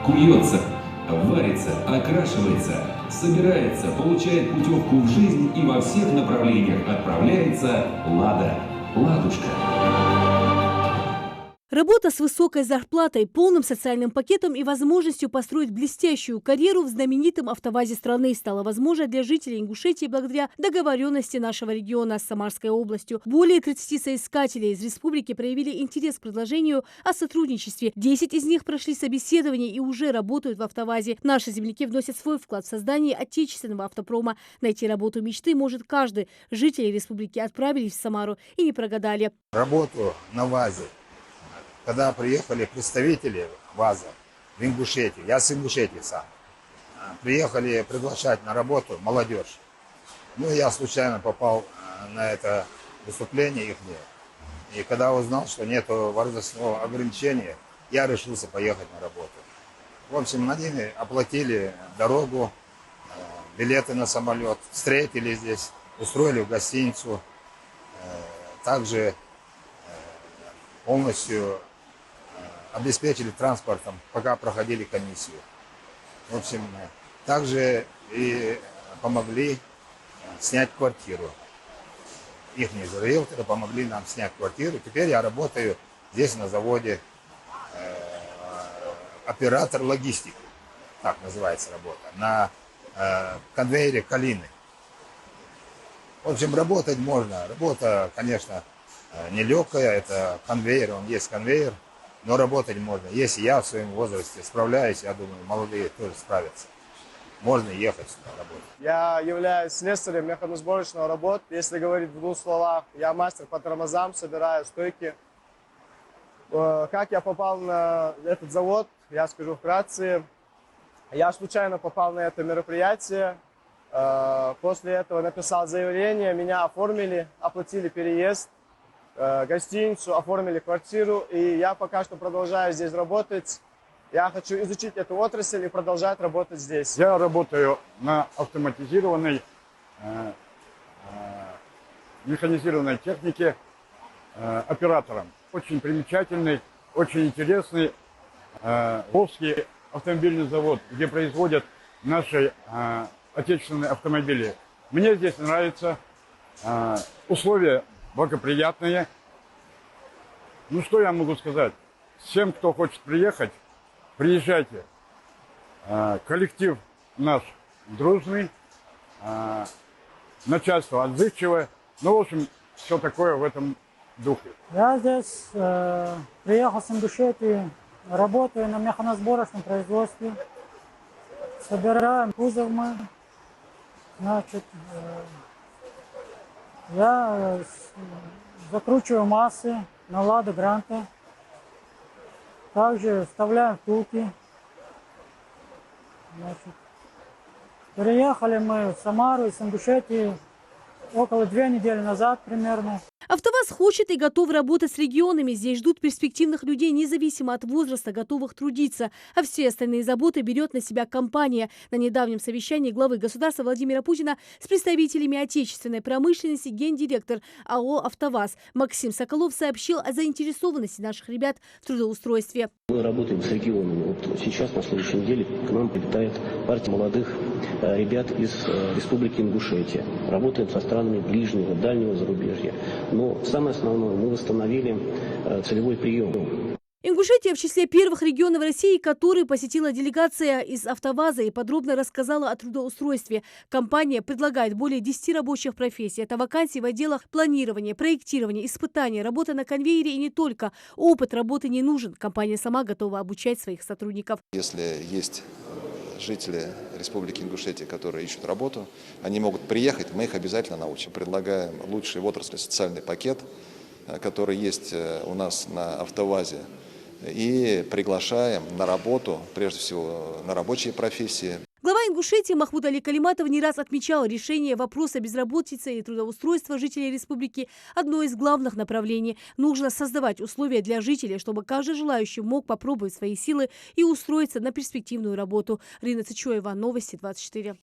куется, варится, окрашивается, собирается, получает путевку в жизнь и во всех направлениях отправляется «Лада». «Ладушка». Работа с высокой зарплатой, полным социальным пакетом и возможностью построить блестящую карьеру в знаменитом автовазе страны стала возможной для жителей Ингушетии благодаря договоренности нашего региона с Самарской областью. Более 30 соискателей из республики проявили интерес к предложению о сотрудничестве. 10 из них прошли собеседование и уже работают в автовазе. Наши земляки вносят свой вклад в создание отечественного автопрома. Найти работу мечты может каждый. Жители республики отправились в Самару и не прогадали. Работу на ВАЗе. Когда приехали представители ВАЗа в Ингушетию, я с Ингушетии сам, приехали приглашать на работу молодежь. Ну, я случайно попал на это выступление их. И когда узнал, что нет возрастного ограничения, я решился поехать на работу. В общем, они оплатили дорогу, билеты на самолет, встретили здесь, устроили в гостиницу, также полностью обеспечили транспортом, пока проходили комиссию. В общем, также и помогли снять квартиру. Их риэлторы помогли нам снять квартиру. Теперь я работаю здесь на заводе оператор логистики, так называется работа, на конвейере «Калины». В общем, работать можно. Работа, конечно, нелегкая, это конвейер, он есть конвейер. Но работать можно. Если я в своем возрасте справляюсь, я думаю, молодые тоже справятся. Можно ехать сюда работать. Я являюсь слесарем механосборочного работ. Если говорить в двух словах, я мастер по тормозам, собираю стойки. Как я попал на этот завод, я скажу вкратце. Я случайно попал на это мероприятие. После этого написал заявление, меня оформили, оплатили переезд. Гостиницу, оформили квартиру, и я пока что продолжаю здесь работать. Я хочу изучить эту отрасль и продолжать работать здесь. Я работаю на автоматизированной, механизированной технике оператором. Очень примечательный, очень интересный Волжский автомобильный завод, где производят наши отечественные автомобили. Мне здесь нравятся условия благоприятные. Ну, что я могу сказать? Всем, кто хочет приехать, приезжайте. Коллектив наш дружный, начальство отзывчивое. Ну, в общем, все такое в этом духе. Я здесь приехал с Ингушетии, работаю на механосборочном производстве. Собираем кузов мы. Значит, я закручиваю массы на «Лада Гранта». Также вставляем втулки. Значит, переехали мы в Самару из Ингушетии около 2 недели назад примерно. АвтоВАЗ хочет и готов работать с регионами. Здесь ждут перспективных людей, независимо от возраста, готовых трудиться. А все остальные заботы берет на себя компания. На недавнем совещании главы государства Владимира Путина с представителями отечественной промышленности гендиректор АО «АвтоВАЗ» Максим Соколов сообщил о заинтересованности наших ребят в трудоустройстве. Мы работаем с регионами. Вот сейчас, на следующей неделе, к нам прилетает партия молодых ребят из Республики Ингушетия. Работаем со странами ближнего, дальнего зарубежья. Но самое основное, мы восстановили целевой прием. Ингушетия в числе первых регионов России, которые посетила делегация из «АвтоВАЗа» и подробно рассказала о трудоустройстве. Компания предлагает более 10 рабочих профессий. Это вакансии в отделах планирования, проектирования, испытания, работа на конвейере и не только. Опыт работы не нужен. Компания сама готова обучать своих сотрудников. Если есть жители Республики Ингушетия, которые ищут работу, они могут приехать, мы их обязательно научим. Предлагаем лучший в отрасли социальный пакет, который есть у нас на «АвтоВАЗе. И приглашаем на работу, прежде всего на рабочие профессии. Глава Ингушетии Махмуд Али Калиматов не раз отмечал, решение вопроса безработицы и трудоустройства жителей республики – одно из главных направлений. Нужно создавать условия для жителей, чтобы каждый желающий мог попробовать свои силы и устроиться на перспективную работу. Рина Цичоева, Новости 24.